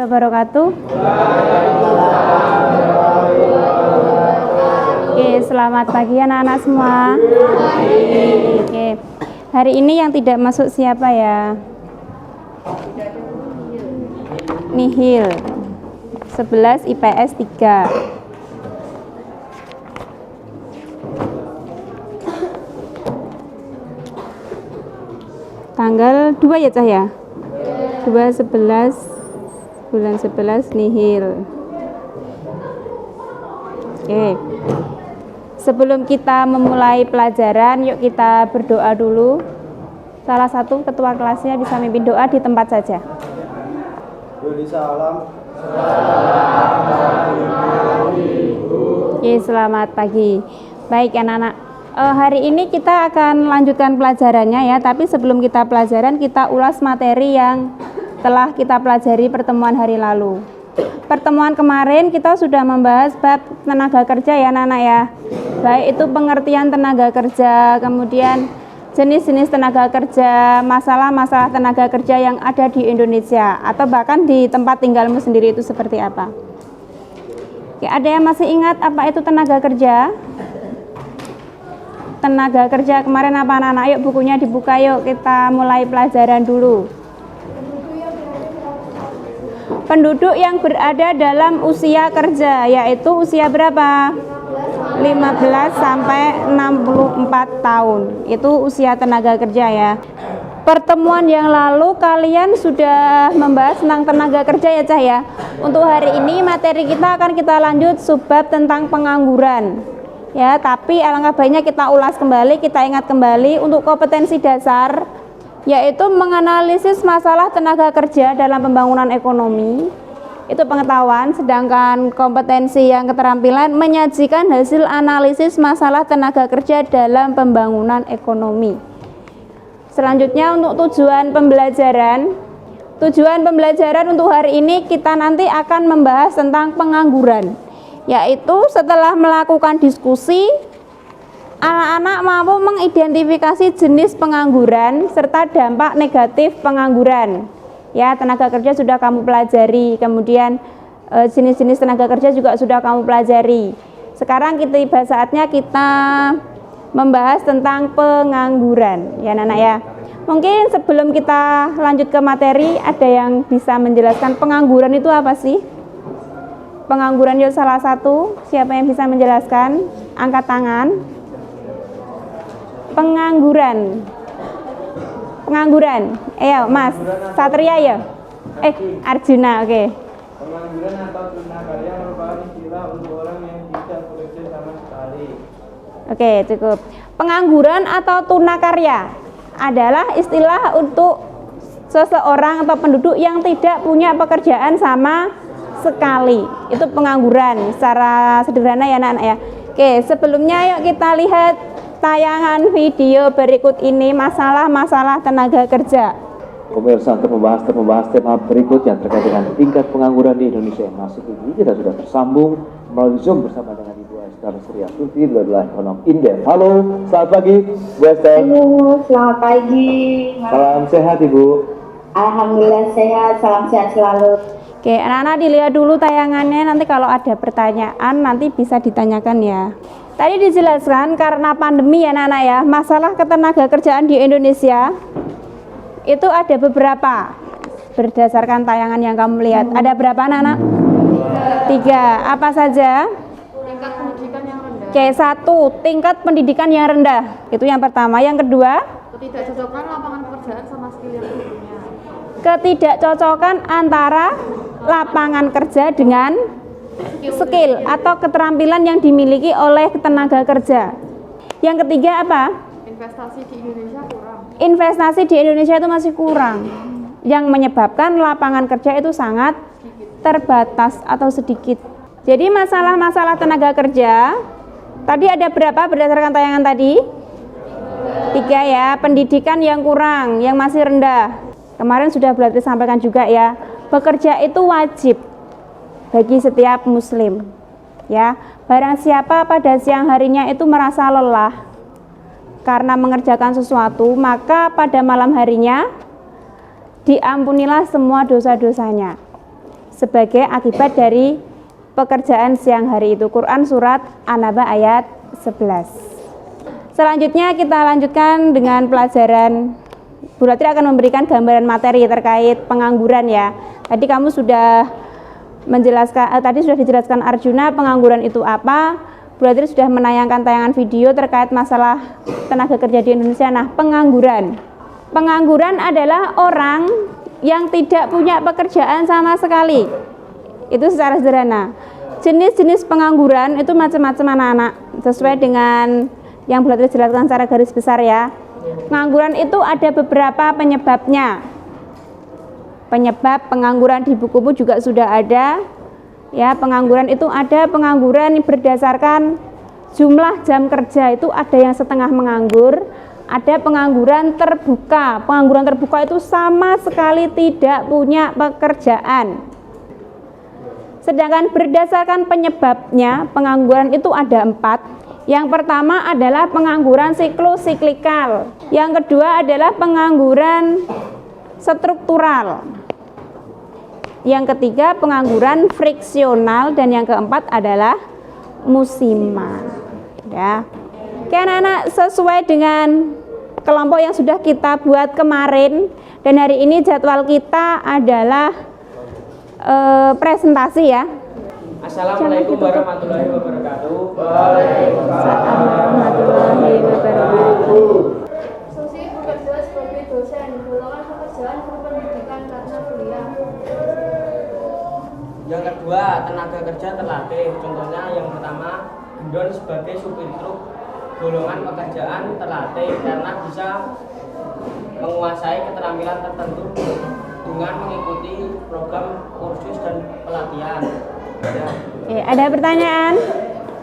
wabarakatuh. Oke, selamat pagi anak-anak semua. Oke, hari ini yang tidak masuk siapa ya? Nihil 11 IPS 3. Tanggal 2 ya Cah ya? 2/11 bulan 11 nihil. Oke. Sebelum kita memulai pelajaran, yuk kita berdoa dulu. Salah satu ketua kelasnya bisa memimpin doa di tempat saja. Oke, selamat pagi. Baik anak-anak. Hari ini kita akan lanjutkan pelajarannya ya, tapi sebelum kita pelajaran kita ulas materi yang telah kita pelajari pertemuan hari lalu. Pertemuan kemarin kita sudah membahas bab tenaga kerja ya anak-anak ya. Baik itu pengertian tenaga kerja, kemudian jenis-jenis tenaga kerja, masalah-masalah tenaga kerja yang ada di Indonesia atau bahkan di tempat tinggalmu sendiri itu seperti apa. Oke, ada yang masih ingat apa itu tenaga kerja? Tenaga kerja kemarin apa anak-anak? Yuk bukunya dibuka, yuk kita mulai pelajaran dulu. Penduduk yang berada dalam usia kerja, yaitu usia berapa? 15 sampai 64 tahun. Itu usia tenaga kerja ya. Pertemuan yang lalu kalian sudah membahas tentang tenaga kerja ya Cah ya. Untuk hari ini materi kita akan kita lanjut subbab tentang pengangguran. Ya, tapi alangkah baiknya kita ulas kembali, kita ingat kembali untuk kompetensi dasar, yaitu menganalisis masalah tenaga kerja dalam pembangunan ekonomi. Itu pengetahuan, sedangkan kompetensi yang keterampilan menyajikan hasil analisis masalah tenaga kerja dalam pembangunan ekonomi. Selanjutnya untuk tujuan pembelajaran. Tujuan pembelajaran untuk hari ini kita nanti akan membahas tentang pengangguran. Yaitu setelah melakukan diskusi, anak-anak mampu mengidentifikasi jenis pengangguran serta dampak negatif pengangguran. Ya, tenaga kerja sudah kamu pelajari, kemudian jenis-jenis tenaga kerja juga sudah kamu pelajari. Sekarang tiba saatnya kita membahas tentang pengangguran, ya anak-anak ya. Mungkin sebelum kita lanjut ke materi, ada yang bisa menjelaskan pengangguran itu apa sih? Pengangguran yuk salah satu, siapa yang bisa menjelaskan? Angkat tangan. Pengangguran. Ayo Mas Satria ya? Arjuna, oke. Pengangguran atau tunakarya merupakan istilah untuk orang yang tidak bekerja sama sekali. Oke, cukup. Pengangguran atau tunakarya adalah istilah untuk seseorang atau penduduk yang tidak punya pekerjaan sama sekali. Itu pengangguran secara sederhana ya anak-anak ya. Oke, sebelumnya yuk kita lihat tayangan video berikut ini, masalah-masalah tenaga kerja. Pemirsa, untuk membahas tema berikut yang terkait dengan tingkat pengangguran di Indonesia yang masih tinggi, kita sudah tersambung melalui Zoom bersama dengan Ibu Esther Suryastuti, beliau adalah ekonom Indef. Halo, selamat pagi Bu Esther. Halo, selamat pagi. Salam sehat Ibu. Alhamdulillah sehat, salam sehat selalu. Oke, anak-anak dilihat dulu tayangannya, nanti kalau ada pertanyaan nanti bisa ditanyakan ya. Tadi dijelaskan karena pandemi ya anak-anak ya, masalah ketenaga kerjaan di Indonesia itu ada beberapa berdasarkan tayangan yang kamu lihat. Ada berapa anak-anak? 3. Apa saja? Tingkat pendidikan yang rendah. Oke, 1, tingkat pendidikan yang rendah. Itu yang pertama. Yang kedua, Ketidakcocokan lapangan pekerjaan sama skill yang dipunya. ketidakcocokan antara lapangan kerja dengan skill atau keterampilan yang dimiliki oleh tenaga kerja. Yang ketiga apa? Investasi di Indonesia kurang. Investasi di Indonesia itu masih kurang, yang menyebabkan lapangan kerja itu sangat terbatas atau sedikit. Jadi masalah-masalah tenaga kerja tadi ada berapa berdasarkan tayangan tadi? 3 ya, pendidikan yang kurang, yang masih rendah. Kemarin sudah berarti sampaikan juga ya, bekerja itu wajib bagi setiap muslim. Ya, barang siapa pada siang harinya itu merasa lelah karena mengerjakan sesuatu, maka pada malam harinya diampunilah semua dosa-dosanya. sebagai akibat dari pekerjaan siang hari itu. Quran surat An-Naba ayat 11. Selanjutnya kita lanjutkan dengan pelajaran. Bu Ratri akan memberikan gambaran materi terkait pengangguran ya. Tadi kamu sudah menjelaskan, tadi sudah dijelaskan Arjuna pengangguran itu apa. Bu Ratri sudah menayangkan tayangan video terkait masalah tenaga kerja di Indonesia. Nah, pengangguran adalah orang yang tidak punya pekerjaan sama sekali. Itu secara sederhana. Jenis-jenis pengangguran itu macam-macam anak-anak, sesuai dengan yang Bu Ratri jelaskan secara garis besar ya. Pengangguran itu ada beberapa penyebabnya. Penyebab pengangguran di buku juga sudah ada. Ya, pengangguran itu ada pengangguran berdasarkan jumlah jam kerja, itu ada yang setengah menganggur, ada pengangguran terbuka. Pengangguran terbuka itu sama sekali tidak punya pekerjaan. Sedangkan berdasarkan penyebabnya, pengangguran itu ada 4. Yang pertama adalah pengangguran siklikal. Yang kedua adalah pengangguran struktural. Yang ketiga pengangguran friksional, dan yang keempat adalah musiman. Ya. Oke anak-anak, sesuai dengan kelompok yang sudah kita buat kemarin, dan hari ini jadwal kita adalah presentasi ya. Assalamualaikum warahmatullahi wabarakatuh. Waalaikumsalam warahmatullahi wabarakatuh. Susi bekerja sebagai dosen, golongan pekerjaan berpendidikan karena kuliah. Yang kedua, tenaga kerja terlatih. Contohnya yang pertama, gendon sebagai supir truk. Golongan pekerjaan terlatih karena bisa menguasai keterampilan tertentu dengan mengikuti program kursus dan pelatihan. Ya. Oke, ada pertanyaan?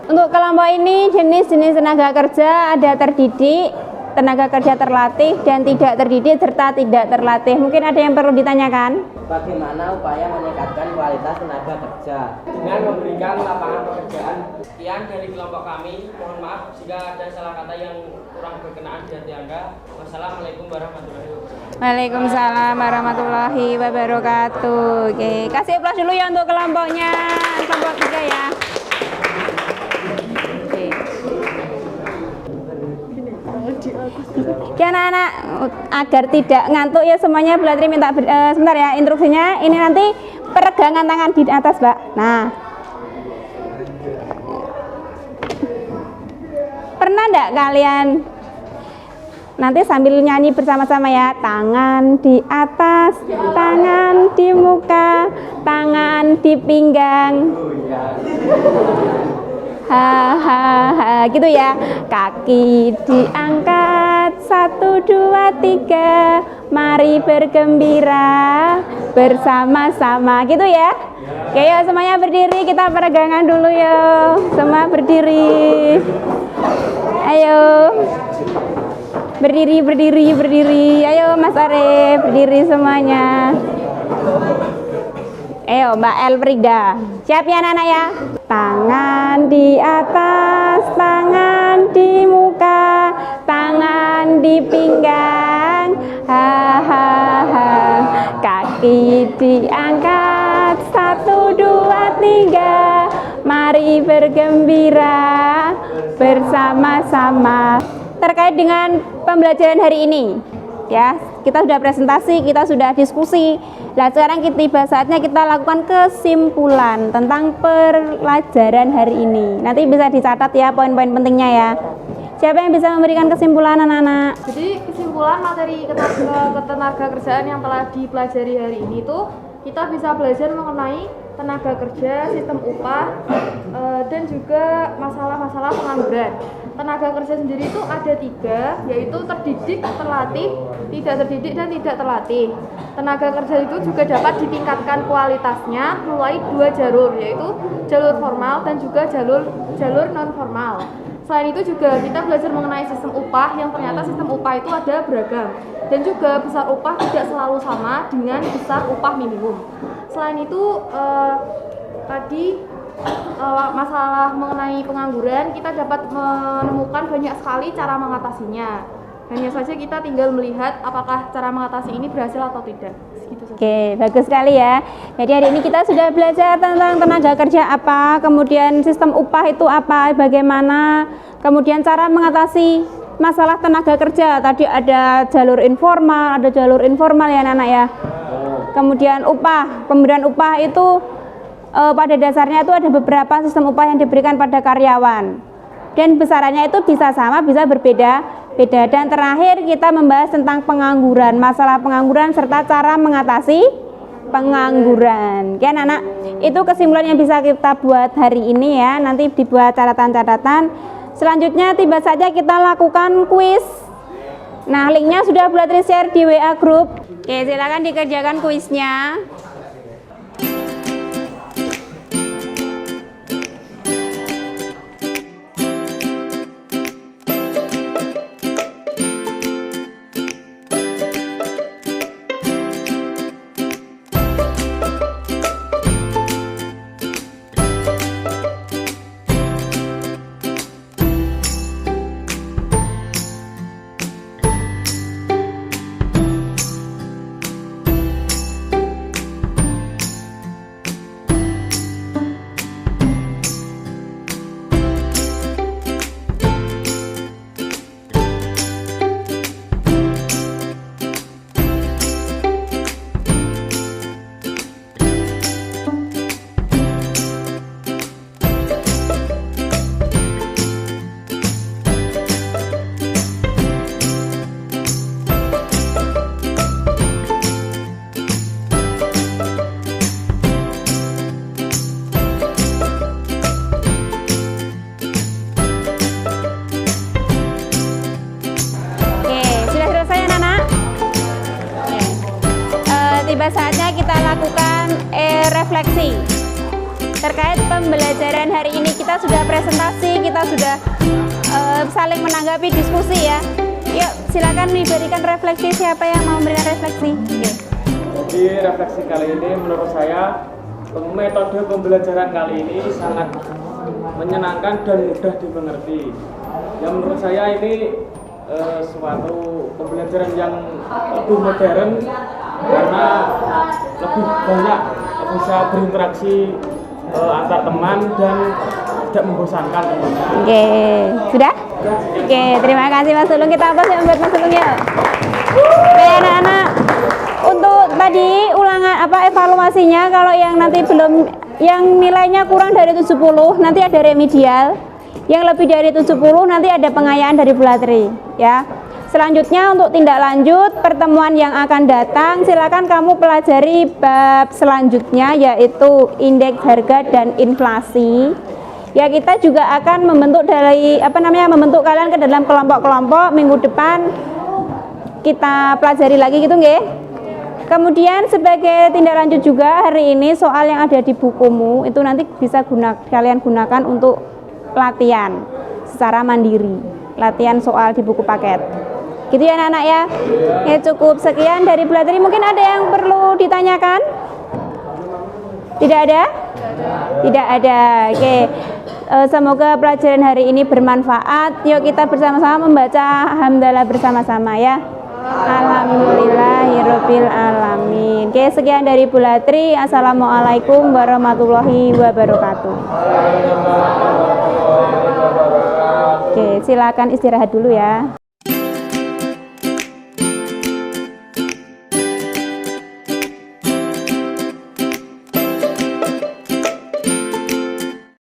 Untuk kelompok ini jenis-jenis tenaga kerja ada terdidik, tenaga kerja terlatih, dan tidak terdidik serta tidak terlatih. Mungkin ada yang perlu ditanyakan? Bagaimana upaya meningkatkan kualitas tenaga kerja? Dengan memberikan lapangan pekerjaan. Sekian dari kelompok kami. Mohon maaf jika ada salah kata yang kurang berkenaan di hati Anda. Wassalamualaikum warahmatullahi wabarakatuh. Waalaikumsalam warahmatullahi wabarakatuh. Oke, kasih aplaus dulu ya untuk kelompoknya, kelompok 3 ya. Oke anak-anak, agar tidak ngantuk ya semuanya, Bu Ratri minta sebentar ya instruksinya. Ini nanti peregangan tangan di atas, Mbak. Nah, pernah enggak kalian nanti sambil nyanyi bersama-sama ya? Tangan di atas, tangan di muka, tangan di pinggang. Ha ha ha, gitu ya. Kaki diangkat, 1, 2, 3, mari bergembira bersama-sama, gitu ya. Oke, yuk semuanya berdiri, kita peregangan dulu ya. Semua berdiri. Ayo. Berdiri. Ayo Mas Are, berdiri semuanya. Ayo Mbak Elfrida, siap ya anak-anak ya? Tangan di atas, tangan di muka, tangan di pinggang, ha ha ha. Kaki diangkat, 1, 2, 3, mari bergembira bersama-sama. Terkait dengan pembelajaran hari ini, ya, kita sudah presentasi, kita sudah diskusi. Nah, sekarang tiba saatnya kita lakukan kesimpulan tentang pelajaran hari ini. Nanti bisa dicatat ya poin-poin pentingnya ya. Siapa yang bisa memberikan kesimpulan anak-anak? Jadi kesimpulan materi ketenaga kerjaan yang telah dipelajari hari ini tuh, kita bisa belajar mengenai tenaga kerja, sistem upah, dan juga masalah-masalah pengangguran. Tenaga kerja sendiri itu ada 3, yaitu terdidik, terlatih, tidak terdidik, dan tidak terlatih. Tenaga kerja itu juga dapat ditingkatkan kualitasnya melalui 2 jalur, yaitu jalur formal dan juga jalur non formal. Selain itu juga kita belajar mengenai sistem upah, yang ternyata sistem upah itu ada beragam, dan juga besar upah tidak selalu sama dengan besar upah minimum. Selain itu tadi masalah mengenai pengangguran, kita dapat menemukan banyak sekali cara mengatasinya. Hanya saja kita tinggal melihat apakah cara mengatasi ini berhasil atau tidak. Gitu saja. Oke, bagus sekali ya. Jadi hari ini kita sudah belajar tentang tenaga kerja apa, kemudian sistem upah itu apa, bagaimana, kemudian cara mengatasi masalah tenaga kerja. Tadi ada jalur informal, ada jalur informal ya anak-anak ya. Kemudian upah, pemberian upah itu pada dasarnya itu ada beberapa sistem upah yang diberikan pada karyawan. Dan besarannya itu bisa sama, bisa berbeda. Dan terakhir kita membahas tentang pengangguran, masalah pengangguran serta cara mengatasi pengangguran. Oke anak-anak, itu kesimpulan yang bisa kita buat hari ini ya. Nanti dibuat catatan-catatan. Selanjutnya tiba saja kita lakukan kuis. Nah, linknya sudah Bulatri share di WA group. Oke, silakan dikerjakan kuisnya. Tiba saatnya kita lakukan refleksi terkait pembelajaran hari ini. Kita sudah presentasi, kita sudah saling menanggapi diskusi ya. Yuk silakan diberikan refleksi, siapa yang mau memberikan refleksi? Jadi refleksi kali ini menurut saya metode pembelajaran kali ini sangat menyenangkan dan mudah dimengerti. Yang menurut saya ini suatu pembelajaran yang lebih modern karena lebih banyak bisa berinteraksi antar teman dan tidak membosankan temannya. Oke, sudah? Oke, terima kasih Mas Sulung. Kita aplaus ya buat Mas Sulung ya. Oke anak-anak, untuk tadi ulangan evaluasinya, kalau yang nanti belum, yang nilainya kurang dari 70 nanti ada remedial, yang lebih dari 70 nanti ada pengayaan dari Bulatri ya. Selanjutnya untuk tindak lanjut pertemuan yang akan datang, silakan kamu pelajari bab selanjutnya yaitu indeks harga dan inflasi. Ya, kita juga akan membentuk membentuk kalian ke dalam kelompok-kelompok. Minggu depan kita pelajari lagi gitu nggih. Kemudian sebagai tindak lanjut juga hari ini soal yang ada di bukumu itu nanti bisa kalian gunakan untuk latihan secara mandiri. Latihan soal di buku paket. Gitu ya anak-anak ya. Ya cukup sekian dari Bulatri. Mungkin ada yang perlu ditanyakan? Tidak ada? Tidak ada. Oke. Semoga pelajaran hari ini bermanfaat. Yuk kita bersama-sama membaca hamdalah bersama-sama ya. Alhamdulillahirabbil alamin. Oke, sekian dari Bulatri. Assalamualaikum warahmatullahi wabarakatuh. Oke, silakan istirahat dulu ya.